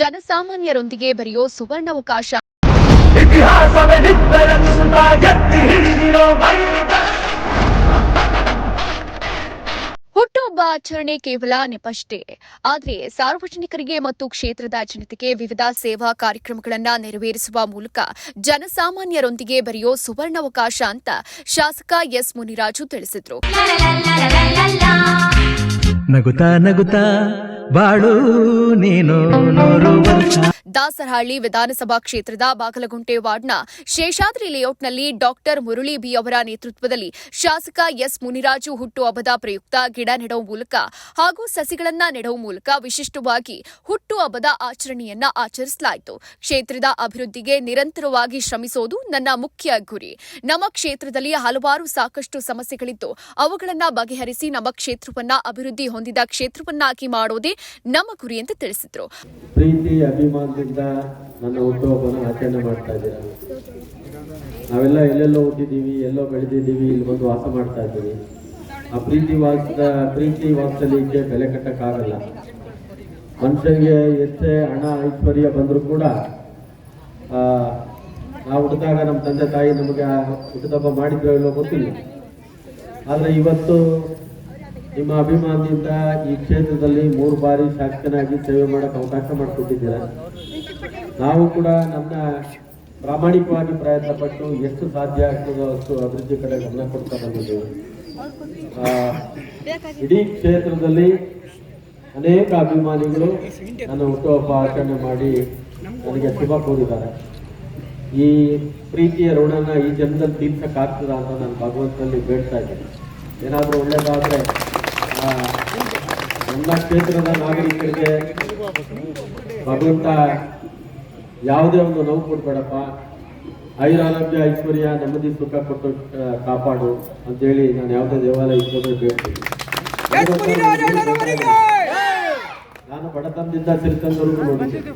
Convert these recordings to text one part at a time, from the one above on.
ಜನಸಾಮಾನ್ಯರೊಂದಿಗೆ ಬೆರೆಯೋ ಸುವರ್ಣಾವಕಾಶ. ಹುಟ್ಟುಹಬ್ಬ ಆಚರಣೆ ಕೇವಲ ನೆಪಷ್ಟೇ, ಆದರೆ ಸಾರ್ವಜನಿಕರಿಗೆ ಮತ್ತು ಕ್ಷೇತ್ರದ ಜನತೆಗೆ ವಿವಿಧ ಸೇವಾ ಕಾರ್ಯಕ್ರಮಗಳನ್ನು ನೆರವೇರಿಸುವ ಮೂಲಕ ಜನಸಾಮಾನ್ಯರೊಂದಿಗೆ ಬೆರೆಯೋ ಸುವರ್ಣಾವಕಾಶ ಅಂತ ಶಾಸಕ ಎಸ್ ಮುನಿರಾಜು ತಿಳಿಸಿದರು. ನಗುತ್ತಾ ನಗುತ್ತಾ ಬಾಳು ನೀನು ನೂರು ವರ್ಷ. ದಾಸರಹಳ್ಳಿ ವಿಧಾನಸಭಾ ಕ್ಷೇತ್ರದ ಬಾಗಲಗುಂಟೆ ವಾರ್ಡ್ನ ಶೇಷಾದ್ರಿ ಲೇಔಟ್ನಲ್ಲಿ ಡಾಕ್ಟರ್ ಮುರಳಿ ಬಿ ಅವರ ನೇತೃತ್ವದಲ್ಲಿ ಶಾಸಕ ಎಸ್ ಮುನಿರಾಜು ಹುಟ್ಟುಹಬ್ಬದ ಪ್ರಯುಕ್ತ ಗಿಡ ನೆಡುವ ಮೂಲಕ ಹಾಗೂ ಸಸಿಗಳನ್ನ ನೆಡುವ ಮೂಲಕ ವಿಶಿಷ್ಟವಾಗಿ ಹುಟ್ಟುಹಬ್ಬದ ಆಚರಣೆಯನ್ನ ಆಚರಿಸಲಾಯಿತು. ಕ್ಷೇತ್ರದ ಅಭಿವೃದ್ಧಿಗೆ ನಿರಂತರವಾಗಿ ಶ್ರಮಿಸುವುದು ನನ್ನ ಮುಖ್ಯ ಗುರಿ. ನಮ್ಮ ಕ್ಷೇತ್ರದಲ್ಲಿ ಹಲವಾರು ಸಾಕಷ್ಟು ಸಮಸ್ಯೆಗಳಿದ್ದು ಅವುಗಳನ್ನು ಬಗೆಹರಿಸಿ ನಮ್ಮ ಕ್ಷೇತ್ರವನ್ನ ಅಭಿವೃದ್ಧಿ ಹೊಂದಿದ ಕ್ಷೇತ್ರವನ್ನಾಗಿ ಮಾಡೋದೇ ನಮ್ಮ ಗುರಿ ಅಂತ ತಿಳಿಸಿದರು. ಪ್ರೀತಿ ಅಭಿಮಾನದಿಂದ ನನ್ನ ಹುಟ್ಟುಹಬ್ಬನ ಆಚರಣೆ ಮಾಡ್ತಾ ಇದ್ದೀರಾ. ನಾವೆಲ್ಲ ಎಲ್ಲೆಲ್ಲೋ ಹುಟ್ಟಿದ್ದೀವಿ, ಎಲ್ಲೋ ಬೆಳೆದಿದ್ದೀವಿ, ಇಲ್ಲಿ ಬಂದು ವಾಸ ಮಾಡ್ತಾ ಇದ್ದೀವಿ. ಆ ಪ್ರೀತಿ ವಾತ್ಸಲ್ಯಕ್ಕೆ ಬೆಲೆ ಕಟ್ಟಕ್ಕಾಗಲ್ಲ. ಮನುಷ್ಯನಿಗೆ ಎಷ್ಟೇ ಹಣ ಐಶ್ವರ್ಯ ಬಂದರೂ ಕೂಡ ನಾವು ಹುಟ್ಟಿದಾಗ ನಮ್ಮ ತಂದೆ ತಾಯಿ ನಮಗೆ ಹುಟ್ಟುಹಬ್ಬ ಮಾಡಿದ್ರೋ ಇಲ್ಲೋ ಗೊತ್ತಿಲ್ಲ. ಆದರೆ ಇವತ್ತು ನಿಮ್ಮ ಅಭಿಮಾನದಿಂದ ಈ ಕ್ಷೇತ್ರದಲ್ಲಿ 3 ಬಾರಿ ಶಾಸಕನಾಗಿ ಸೇವೆ ಮಾಡೋಕ್ಕೆ ಅವಕಾಶ ಮಾಡಿಕೊಟ್ಟಿದ್ದೀರಾ. ನಾವು ಕೂಡ ನನ್ನ ಪ್ರಾಮಾಣಿಕವಾಗಿ ಪ್ರಯತ್ನ ಪಟ್ಟು ಎಷ್ಟು ಸಾಧ್ಯ ಆಗ್ತದೋ ಅಷ್ಟು ಅಭಿವೃದ್ಧಿ ಕಡೆ ಗಮನ ಕೊಡ್ತಾ ಬಂದಿದ್ದೇವೆ. ಇಡೀ ಕ್ಷೇತ್ರದಲ್ಲಿ ಅನೇಕ ಅಭಿಮಾನಿಗಳು ನನ್ನ ಹುಟ್ಟುಹಬ್ಬ ಆಚರಣೆ ಮಾಡಿ ನನಗೆ ಶುಭ ಕೋರಿದ್ದಾರೆ. ಈ ಪ್ರೀತಿಯ ಋಣನ ಈ ಜನ್ಮದಲ್ಲಿ ತೀರ್ಸಕ್ಕಾಗ್ತದ ಅಂತ ನಾನು ಭಗವಂತನಲ್ಲಿ ಬೇಡ್ತಾ ಇದ್ದೀನಿ. ಏನಾದರೂ ಒಳ್ಳೆಯದಾದರೆ ನನ್ನ ಕ್ಷೇತ್ರದ ನಾಗರಿಕರಿಗೆ ಭಗವಂತ ಯಾವುದೇ ಒಂದು ನೋವು ಕೊಡ್ಬೇಡಪ್ಪ, ಆಯುರಾರೋಗ್ಯ ಐಶ್ವರ್ಯ ನೆಮ್ಮದಿ ಸುಖ ಕೊಟ್ಟು ಕಾಪಾಡು ಅಂತೇಳಿ ನಾನು ಯಾವುದೇ ದೇವಾಲಯ ಇಷ್ಟೊಂದು ಬೇಡ್ತೀನಿ. ನಾನು ಬಡತನದಿಂದ ಸಿರಿತಂದವರೆಗೂ ನೋಡಿದ್ದೀನಿ.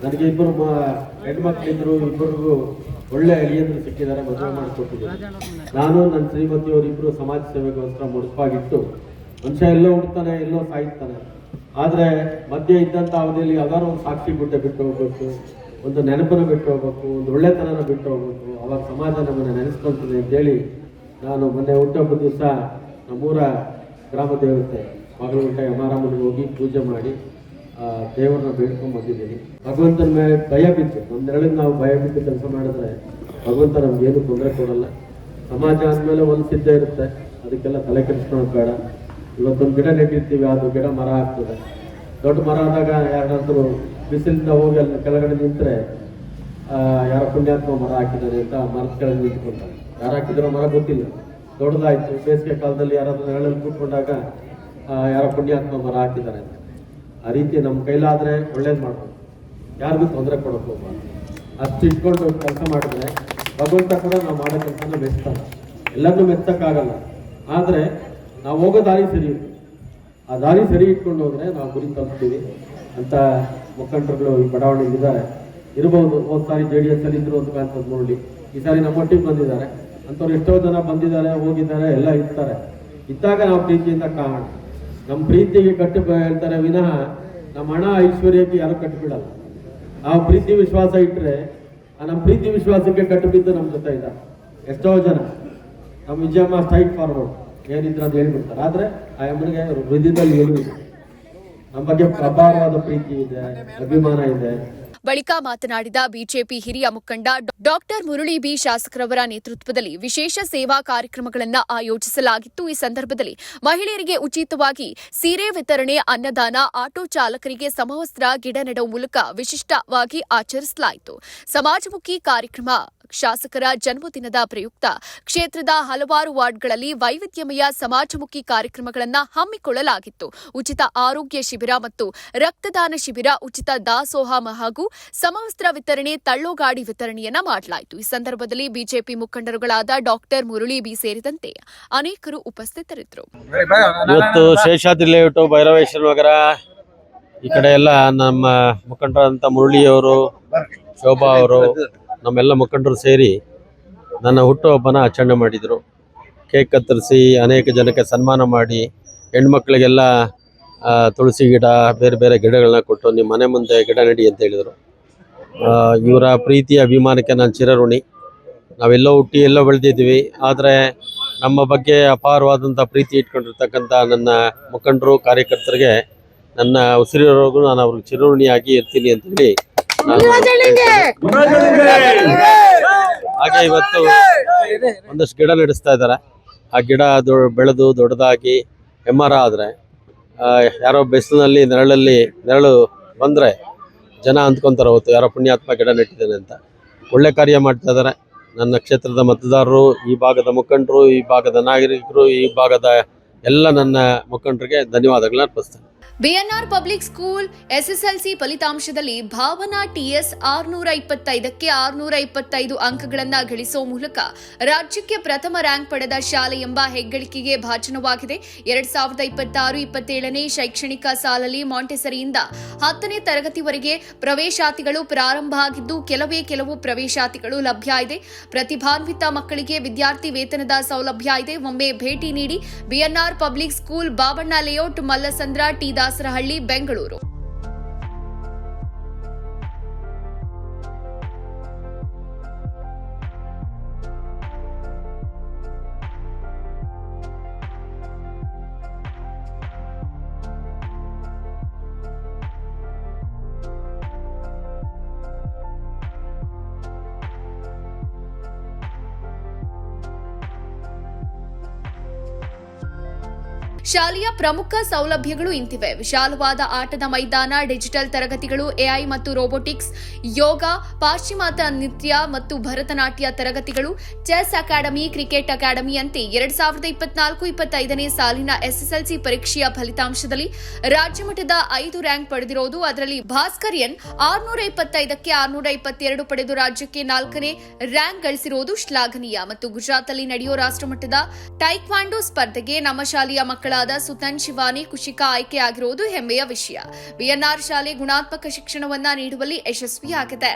ನನಗೆ 2 ಹೆಣ್ಮಕ್ಳಿದ್ರು, 2 ಒಳ್ಳೆ ಅಳಿಯಂದ್ರು ಸಿಕ್ಕಿದ್ದಾರೆ, ಮದುವೆ ಮಾಡಿಕೊಟ್ಟಿದ್ದಾರೆ. ನಾನು ನನ್ನ ಶ್ರೀಮತಿಯವರಿಬ್ಬರು ಸಮಾಜ ಸೇವೆಗೋಸ್ಕರ ಮುಡುಪಾಗಿಟ್ಟು ಮನುಷ್ಯ ಎಲ್ಲೋ ಹುಡ್ತಾನೆ, ಎಲ್ಲೋ ಸಾಯ್ತಾನೆ. ಆದರೆ ಮಧ್ಯೆ ಇದ್ದಂಥ ಅವಧಿಯಲ್ಲಿ ಯಾವ್ದಾದ್ರು ಒಂದು ಸಾಕ್ಷಿ ಗುಡ್ಡೆ ಬಿಟ್ಟು ಹೋಗ್ಬೇಕು, ಒಂದು ನೆನಪನ್ನು ಬಿಟ್ಟು ಹೋಗ್ಬೇಕು, ಒಂದು ಒಳ್ಳೆತನನ ಬಿಟ್ಟು ಹೋಗ್ಬೇಕು. ಅವಾಗ ಸಮಾಜ ನಮ್ಮನ್ನು ನೆನೆಸ್ಕೊಳ್ತದೆ ಅಂತೇಳಿ ನಾನು ಮೊನ್ನೆ ಹುಟ್ಟುಹಬ್ಬದ ದಿವಸ ನಮ್ಮೂರ ಗ್ರಾಮ ದೇವತೆ ಬಾಗಲಗುಂಟೆ ಯಮಾರಮ್ಮನಿಗೆ ಹೋಗಿ ಪೂಜೆ ಮಾಡಿ ದೇವರನ್ನ ಬೇಡ್ಕೊಂಡು ಬಂದಿದ್ದೀನಿ. ಭಗವಂತನ ಮೇಲೆ ಭಯ ಬಿದ್ದು, ನಮ್ಮ ನೆರಳಿಗೆ ನಾವು ಭಯ ಬಿದ್ದು ಕೆಲಸ ಮಾಡಿದ್ರೆ ಭಗವಂತ ನಮ್ಗೇನು ತೊಂದರೆ ಕೊಡಲ್ಲ. ಸಮಾಜ ಅಂದಮೇಲೆ ಒಂದು ಸಿದ್ಧ ಇರುತ್ತೆ, ಅದಕ್ಕೆಲ್ಲ ತಲೆ ಕೆಡಿಸ್ಕೊಳ್ಳೋದು ಬೇಡ. ಇವತ್ತೊಂದು ಗಿಡ ನೆಟ್ಟಿರ್ತೀವಿ, ಅದು ಗಿಡ ಮರ ಆಗ್ತದೆ. ದೊಡ್ಡ ಮರ ಆದಾಗ ಯಾರಾದ್ರೂ ಬಿಸಿಲಿಂದ ಹೋಗಿ ಅಲ್ಲಿ ಕೆಳಗಡೆ ನಿಂತರೆ ಯಾರೋ ಪುಣ್ಯಾತ್ಮ ಮರ ಹಾಕಿದ್ದಾರೆ ಅಂತ ಮರದ ಕೆಳಗೆ ನಿಂತ್ಕೊಂತಾರೆ. ಯಾರು ಹಾಕಿದ್ರೋ ಮರ ಗೊತ್ತಿಲ್ಲ, ದೊಡ್ಡದಾಯ್ತು. ಬೇಸಿಗೆ ಕಾಲದಲ್ಲಿ ಯಾರಾದ್ರೂ ನೆರಳಲ್ಲಿ ಕೂತ್ಕೊಂಡಾಗ ಯಾರೋ ಪುಣ್ಯಾತ್ಮ ಮರ ಹಾಕಿದ್ದಾರೆ ಅಂತ. ಆ ರೀತಿ ನಮ್ಮ ಕೈಲಾದರೆ ಒಳ್ಳೇದು ಮಾಡ್ಬೋದು, ಯಾರಿಗೂ ತೊಂದರೆ ಕೊಡೋಕೆ ಹೋಗ್ಬಾರ್ದು. ಅಷ್ಟು ಇಟ್ಕೊಂಡು ಕೆಲಸ ಮಾಡಿದ್ರೆ ಭಗವಂತ ಕೂಡ ನಾವು ಮಾಡೋ ಕೆಲಸನ ಮೆಚ್ತಾನೆ. ಎಲ್ಲರನ್ನೂ ಮೆಚ್ಚಕ್ಕಾಗಲ್ಲ, ಆದರೆ ನಾವು ಹೋಗೋ ದಾರಿ ಸರಿ ಇರುತ್ತೆ. ಆ ದಾರಿ ಸರಿ ಇಟ್ಕೊಂಡು ಹೋದರೆ ನಾವು ಗುರಿ ತಲುಪ್ತೀವಿ ಅಂತ ಮುಖಂಡರುಗಳು ಈ ಬಡಾವಣೆಯಲ್ಲಿದ್ದಾರೆ. ಇರ್ಬೋದು, ಹೋದ ಸಾರಿ JDS ಅಲ್ಲಿ ಇದ್ರು ಅಂತ ನೋಡಿ, ಈ ಸಾರಿ ನಮ್ಮೊಟ್ಟಿಗೆ ಬಂದಿದ್ದಾರೆ. ಅಂಥವ್ರು ಎಷ್ಟೋ ಜನ ಬಂದಿದ್ದಾರೆ, ಹೋಗಿದ್ದಾರೆ, ಎಲ್ಲ ಇರ್ತಾರೆ. ಇದ್ದಾಗ ನಾವು ಪ್ರೀತಿಯಿಂದ ಕಾಣೋಣ. ನಮ್ಮ ಪ್ರೀತಿಗೆ ಕಟ್ಟು ಹೇಳ್ತಾರೆ ವಿನಃ ನಮ್ಮ ಹಣ ಐಶ್ವರ್ಯಕ್ಕೆ ಯಾರು ಕಟ್ಟಿಬಿಡಲ್ಲ. ನಾವು ಪ್ರೀತಿ ವಿಶ್ವಾಸ ಇಟ್ಟರೆ ನಮ್ಮ ಪ್ರೀತಿ ವಿಶ್ವಾಸಕ್ಕೆ ಕಟ್ಟು ಬಿದ್ದು ನಮ್ಮ ಜೊತೆ ಇದ್ದಾರೆ ಎಷ್ಟೋ ಜನ. ನಮ್ಮ ವಿಜಯಮ್ಮ ಸ್ಟ್ರೈಟ್ ಫಾರ್ವರ್ಡ್ ಏನಿದ್ರು ಅಂತ ಹೇಳ್ಬಿಡ್ತಾರೆ. ಆದರೆ ಆ ಅಮ್ಮನಿಗೆ ಹೃದಯದಲ್ಲಿ ಏನೂ ಇದೆ. ನಮ್ಮ ಬಗ್ಗೆ ಅಪಾರವಾದ ಪ್ರೀತಿ ಇದೆ, ಅಭಿಮಾನ ಇದೆ. ಬಳಿಕ ಮಾತನಾಡಿದ ಬಿಜೆಪಿ ಹಿರಿಯ ಮುಖಂಡ ಡಾಕ್ಟರ್ ಮುರಳಿ ಬಿ ಶಾಸಕರವರ ನೇತೃತ್ವದಲ್ಲಿ ವಿಶೇಷ ಸೇವಾ ಕಾರ್ಯಕ್ರಮಗಳನ್ನು ಆಯೋಜಿಸಲಾಗಿತ್ತು. ಈ ಸಂದರ್ಭದಲ್ಲಿ ಮಹಿಳೆಯರಿಗೆ ಉಚಿತವಾಗಿ ಸೀರೆ ವಿತರಣೆ, ಅನ್ನದಾನ, ಆಟೋ ಚಾಲಕರಿಗೆ ಸಮವಸ್ತ್ರ, ಗಿಡ ನೆಡುವ ಮೂಲಕ ವಿಶಿಷ್ಟವಾಗಿ ಆಚರಿಸಲಾಯಿತು. ಸಮಾಜಮುಖಿ ಕಾರ್ಯಕ್ರಮ ಶಾಸಕರ ಜನ್ಮದಿನದ ಪ್ರಯುಕ್ತ ಕ್ಷೇತ್ರದ ಹಲವಾರು ವಾರ್ಡ್ಗಳಲ್ಲಿ ವೈವಿಧ್ಯಮಯ ಸಮಾಜಮುಖಿ ಕಾರ್ಯಕ್ರಮಗಳನ್ನು ಹಮ್ಮಿಕೊಳ್ಳಲಾಗಿತ್ತು. ಉಚಿತ ಆರೋಗ್ಯ ಶಿಬಿರ ಮತ್ತು ರಕ್ತದಾನ ಶಿಬಿರ, ಉಚಿತ ದಾಸೋಹ ಹಾಗೂ ಸಮವಸ್ತ್ರ ವಿತರಣೆ, ತಳ್ಳೋಗಾಡಿ ವಿತರಣೆಯನ್ನ ಮಾಡಲಾಯಿತು. ಈ ಸಂದರ್ಭದಲ್ಲಿ ಬಿಜೆಪಿ ಮುಖಂಡರುಗಳಾದ ಡಾಕ್ಟರ್ ಮುರಳಿ ಬಿ ಸೇರಿದಂತೆ ಅನೇಕರು ಉಪಸ್ಥಿತರಿದ್ದರು. ಇವತ್ತು ಶೇಷಾದ್ರಿ ಲೇಔಟ್, ಭೈರವೇಶ್ವರ ನಗರ ಈ ಕಡೆ ಎಲ್ಲ ನಮ್ಮ ಮುಖಂಡರಾದಂಥ ಮುರಳಿಯವರು, ಶೋಭಾ ಅವರು, ನಮ್ಮೆಲ್ಲ ಮುಖಂಡರು ಸೇರಿ ನನ್ನ ಹುಟ್ಟುಹಬ್ಬನ ಆಚರಣೆ ಮಾಡಿದರು. ಕೇಕ್ ಕತ್ತರಿಸಿ ಅನೇಕ ಜನಕ್ಕೆ ಸನ್ಮಾನ ಮಾಡಿ, ಹೆಣ್ಮಕ್ಳಿಗೆಲ್ಲ ತುಳಸಿ ಗಿಡ ಬೇರೆ ಬೇರೆ ಗಿಡಗಳನ್ನ ಕೊಟ್ಟು ನಿಮ್ಮ ಮನೆ ಮುಂದೆ ಗಿಡ ನೆಡಿ ಅಂತ ಹೇಳಿದರು. ಇವರ ಪ್ರೀತಿ ಅಭಿಮಾನಕ್ಕೆ ನಾನು ಚಿರಋಣಿ. ನಾವೆಲ್ಲೋ ಹುಟ್ಟಿ ಎಲ್ಲೋ ಬೆಳೆದಿದ್ದೀವಿ, ಆದರೆ ನಮ್ಮ ಬಗ್ಗೆ ಅಪಾರವಾದಂಥ ಪ್ರೀತಿ ಇಟ್ಕೊಂಡಿರ್ತಕ್ಕಂಥ ನನ್ನ ಮುಖಂಡರು ಕಾರ್ಯಕರ್ತರಿಗೆ ನನ್ನ ಉಸಿರಿರೋರ್ಗೂ ನಾನು ಅವ್ರಿಗೆ ಚಿರಋಣಿಯಾಗಿ ಇರ್ತೀನಿ ಅಂತೇಳಿ ನಾನು ಹಾಗೆ ಇವತ್ತು ಒಂದಷ್ಟು ಗಿಡ ನಡೆಸ್ತಾ ಇದ್ದಾರೆ. ಆ ಗಿಡ ಬೆಳೆದು ದೊಡ್ಡದಾಗಿ ಹೆಮ್ಮರ ಆದರೆ ಯಾರೋ ಬೆಸ್ಲಿನಲ್ಲಿ ನೆರಳು ಬಂದರೆ ಜನ ಅಂದ್ಕೊತಾರೆ ಅವತ್ತು ಯಾರೋ ಪುಣ್ಯಾತ್ಮ ಗಿಡ ನೆಟ್ಟಿದ್ದಾನೆ ಅಂತ. ಒಳ್ಳೆ ಕಾರ್ಯ ಮಾಡ್ತಾ ಇದ್ದಾರೆ. ನನ್ನ ಕ್ಷೇತ್ರದ ಮತದಾರರು, ಈ ಭಾಗದ ಮುಖಂಡರು, ಈ ಭಾಗದ ನಾಗರಿಕರು, ಈ ಭಾಗದ ಎಲ್ಲ ನನ್ನ ಮುಖಂಡರಿಗೆ ಧನ್ಯವಾದಗಳನ್ನ ಅರ್ಪಿಸ್ತೇನೆ. ಬಿಎನ್ಆರ್ ಪಬ್ಲಿಕ್ ಸ್ಕೂಲ್ ಎಸ್ಎಸ್ಎಲ್ಸಿ ಫಲಿತಾಂಶದಲ್ಲಿ ಭಾವನಾ ಟಿಎಸ್ 625ಕ್ಕೆ 625 ಅಂಕಗಳನ್ನು ಗಳಿಸುವ ಮೂಲಕ ರಾಜ್ಯಕ್ಕೆ ಪ್ರಥಮ ರ್ಯಾಂಕ್ ಪಡೆದ ಶಾಲೆ ಎಂಬ ಹೆಗ್ಗಳಿಕೆಗೆ ಭಾಜನವಾಗಿದೆ. 2026-27ನೇ ಶೈಕ್ಷಣಿಕ ಸಾಲಲ್ಲಿ ಮಾಂಟೆಸರಿಯಿಂದ 10ನೇ ತರಗತಿವರೆಗೆ ಪ್ರವೇಶಾತಿಗಳು ಪ್ರಾರಂಭ ಆಗಿದ್ದು ಕೆಲವು ಪ್ರವೇಶಾತಿಗಳು ಲಭ್ಯ ಇದೆ. ಪ್ರತಿಭಾನ್ವಿತ ಮಕ್ಕಳಿಗೆ ವಿದ್ಯಾರ್ಥಿ ವೇತನದ ಸೌಲಭ್ಯ ಇದೆ. ಒಮ್ಮೆ ಭೇಟಿ ನೀಡಿ. BNR public school, Babanna layout, Mallasandra, T Dasarahalli, Bengaluru. ಶಾಲೆಯ ಪ್ರಮುಖ ಸೌಲಭ್ಯಗಳು ಇಂತಿವೆ: ವಿಶಾಲವಾದ ಆಟದ ಮೈದಾನ, ಡಿಜಿಟಲ್ ತರಗತಿಗಳು, ಎಐ ಮತ್ತು ರೋಬೋಟಿಕ್ಸ್, ಯೋಗ, ಪಾಶ್ಚಿಮಾತ್ಯ ನೃತ್ಯ ಮತ್ತು ಭರತನಾಟ್ಯ ತರಗತಿಗಳು, ಚೆಸ್ ಅಕಾಡೆಮಿ, ಕ್ರಿಕೆಟ್ ಅಕಾಡೆಮಿಯಂತೆ 2024-25ನೇ ಸಾಲಿನ ಎಸ್ಎಸ್ಎಲ್ಸಿ ಪರೀಕ್ಷೆಯ ಫಲಿತಾಂಶದಲ್ಲಿ ರಾಜ್ಯಮಟ್ಟದ 5 ರ್ಯಾಂಕ್ ಪಡೆದಿರುವುದು. ಅದರಲ್ಲಿ ಭಾಸ್ಕರ್ಯನ್ 625ಕ್ಕೆ 622 ಪಡೆದು ರಾಜ್ಯಕ್ಕೆ 4ನೇ ರ್ಯಾಂಕ್ ಗಳಿಸಿರುವುದು ಶ್ಲಾಘನೀಯ. ಮತ್ತು ಗುಜರಾತ್ನಲ್ಲಿ ನಡೆಯುವ ರಾಷ್ಟ್ರಮಟ್ಟದ ಟೈಕ್ವಾಂಡೋ ಸ್ಪರ್ಧೆಗೆ ನಮ್ಮ ಶಾಲೆಯ ಮಕ್ಕಳಾದ ಸುತನ್, ಶಿವಾನಿ, ಕುಶಿಕಾ ಆಯ್ಕೆಯಾಗಿರುವುದು ಹೆಮ್ಮೆಯ ವಿಷಯ. ಬಿಎನ್ಆರ್ ಶಾಲೆ ಗುಣಾತ್ಮಕ ಶಿಕ್ಷಣವನ್ನ ನೀಡುವಲ್ಲಿ ಯಶಸ್ವಿಯಾಗಿದೆ.